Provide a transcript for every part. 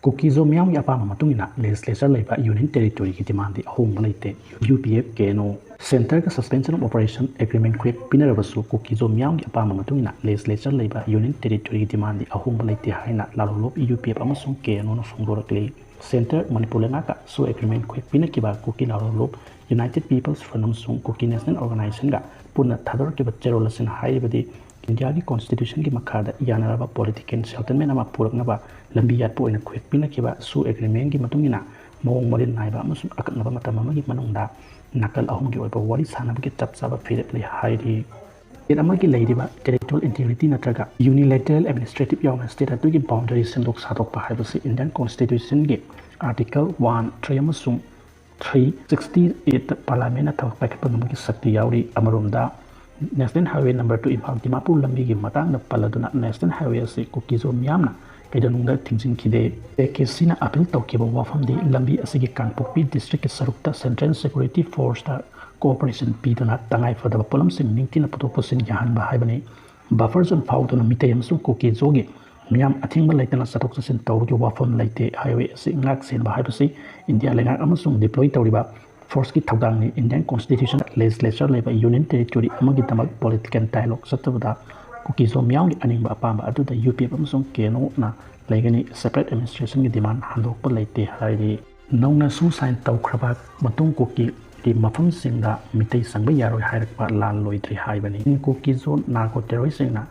Kukizo Miam Yapama Matungina, legislature Labor Union Territory Demnd Ahongba Leite, UPF Keno, Center Suspension of Operation Agreement Quick Pinarabasu, Kukizo Miam Yapama Matungina, legislature Labor Union Territory Demnd Ahongba Leite Haina, Lalo UPF Amasung Keno Fungorakli, Center Manipur Su Agreement Quick Pinakiba, Kuki Lalo United People's Front Sung Kuki National Organization, Puna Tador Kiba Terolasin Haibadi. India की constitution की मखादा यानरबा political settlement अमा पुरकनबा लंबी यात पोइना quick पिनकिबा सु agreement की मतुंगिना मोंग Marin नाइबा अमसुं अकनबा मतम अमगी मनुंगदा नकल अहुम की ओइबा वारी सानब की चपचाबा फिरेपली हाइरी इत अमगी लेदिबा टेरिटोरियल इंटीग्रिटी नत्रगा यूनिलैटरल एडमिनिस्ट्रेटिव यावना स्टेट अतुगी बाउंड्री सेंदोक सादोकपा हाइबसि इंडियन कॉन्स्टिट्यूशन की आर्टिकल 1 अमसुं 368 पार्लियामेंट अथवा पाइखपा नमगी शक्ति यावरी अमरोमदा National Highway number 2 Impal Dimapur lambi gi matang na paladuna National Highway ase kukizo miyamna kaidanungda thingsin khide ekesina appeal tawkiba wafam di lambi asigi Kangpokpi district ki sarukta Central Security Force ta cooperation piduna tangai fadaba polam sim ningtina putoposin yahan ba haibani buffer zone fauduna mitay amsung kukizo gi miyam athingba laitana satok sasin tawgi wafam laite highway ase ngak sen ba haibasi India lenga amasung deploy tawriba Force की थौदांगनी Indian constitution legislature लेबा union territory अमगी तमक political dialogue सत्तबदा Kuki-Zo मियाम की अनिंग अपाम अदुदा UPF अमसुंग केनो ना लेगनी separate administration की demand हांदोकप लेते हाइरी नौना सु sign तौखरबा मतुंग cookie दी मफम सिंगदा मितै संगबा यारोय हाइरकपा लाल लोइद्रि हाइबनी कुकीजो नार्को टेररिस्टना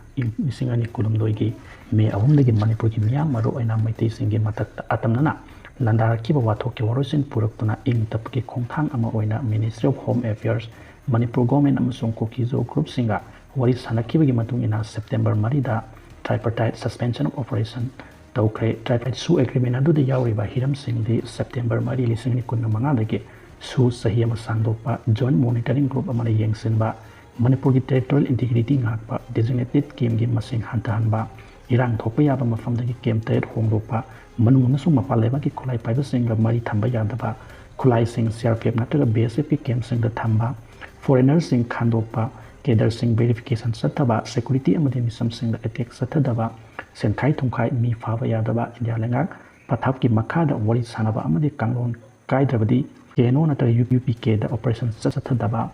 मिसिंगनी कुलुमदोइगी मे अहुमदगी मणिपुर की मियाम मरो ओइना मैतै सिंगी मतक अतमना Landar kiba wathok ki warosin puruktuna ing tap ki khongthang ama oina Ministry of Home Affairs Manipur government amasung Kukizo group singa wari sanakiba gi matung ina September marida tripartite suspension of operation tawkre tripartite su agreement adu de yawriba hiram sing di September mari lising ni kunna manga dage su sahi ama sangdokpa joint monitoring group amana yengsinba Manipur ki territorial integrity ngakpa designated game gi masing hantahanba Irang thokpa yaba mafamdagi kem tayet hongdokpa manung su mapaleba ki khulai paiba singa mari thamba yadaba khulai sing CRPF natraga BSF ki kem singa thamba foreigner sing khandopa kedar sing verification sathaba security amadi misam singa attack sathadaba senthai thungkhai mi fawa yadaba India lenga pathap ki makhada wari sanaba amadi kanglon kaidrabadi keno natra UPK da operation sathadaba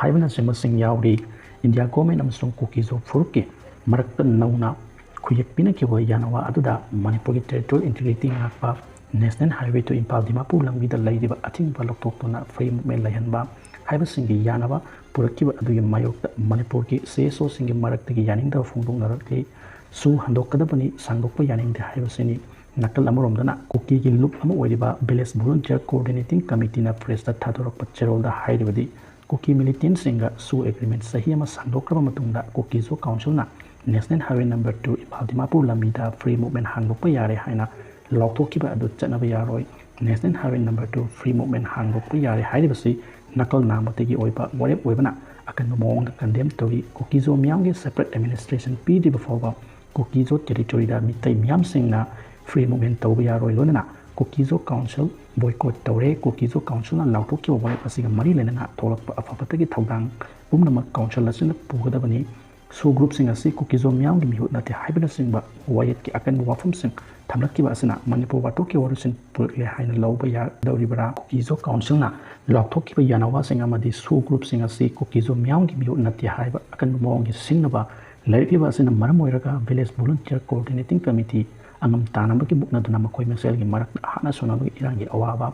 haibana sima sing yawri India government amsung kukizo furki marakta nauna Kuyak pina ki wa yanawa aduda Manipur ki territorial integrity ngakpa National Highway to Impal Dimapur lambi da laidiba ating ba loktokna free movement layanba haiba singi yanawa purakiba adugi mayokta Manipur ki seso singi maraktagi yaningda fungdong narakti su handokadabani sangdokpa yaningda haiba sini nakal amoromdana kuki ki loop ama oidiba village volunteer coordinating committee na presta thadorokpa cherolda haidibadi kuki militant singa su agreement sahi ama sangdokraba matungda kuki zo council na National Highway number 2 Impal Dimapur lamida free movement hangdokpa yare haina lauthokiba adu chatnaba yaroi National Highway number 2 free movement hangdokpa yare haidibasi nakal namategi oiba warep oibana akan mong condemn tori kukizo miyam ge separate administration pd before kukizo territory da mitai miyam singna free movement tawba yaroi lonana kukizo council boycott tawre kukizo council na lauthokiba warep asiga mari lenana tholakpa afafatagi thawdang pumnama council asina pugadabani So group sing asi kukizo miyam gi mihut nate haibana singba wayet ki akan wafum sing thamlakkiba asina Manipur wato ki warusin purle haina lawba ya dawribara kukizo council na lauthokiba yanawa sing amadi so group sing asi kukizo miyam gi mihut nate haiba akan mong gi singnaba lairiba asina maram oiraga village volunteer coordinating committee angam tanamba ki bukna duna makoi mesel gi marak hana sonaba gi irangi awaba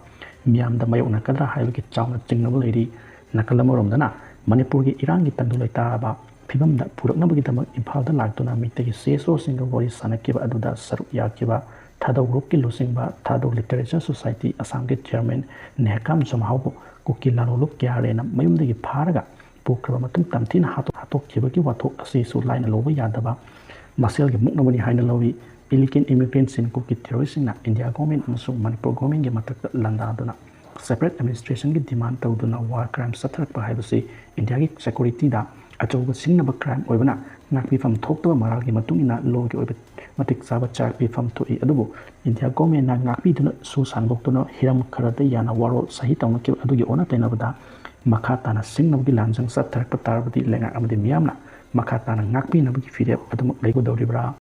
miyam da mayona kadra haiba ki chawna chingnaba leiri nakalamoromdana Manipur gi irangi tandulai taraba Pibamda puraknabagi tamak Impalda lagtuna mitegi seso singa wari sanakiba aduda saruk yakiba thadau group ki losingba thadau literature society Assam ke chairman Nehkam Jamhaubo kuki laloluk kyarena mayumdagi pharaga pukraba matung tamthin hatok kibagi wathok asi su laina loba yadaba masel ge muknabani haina lowi illegal immigrants sin kuki terrorists na India government amasung Manipur government ge matak landaduna separate administration ki demand tawduna war crime satharakpa haibasi India ki security da Achoba singnaba crime oibana nakpi fam thokta maragi matungina logi oibat matik saba charpi fam thoi adubu India government na nakpi duna su sangboktuna hiram kharata yana waro sahi tawna ki adugi ona tainabada makhatana singnabgi lanjang sat tharakpa tarbadi lenga amadi miyamna makhatana nakpi nabgi fide adum leigo dawribra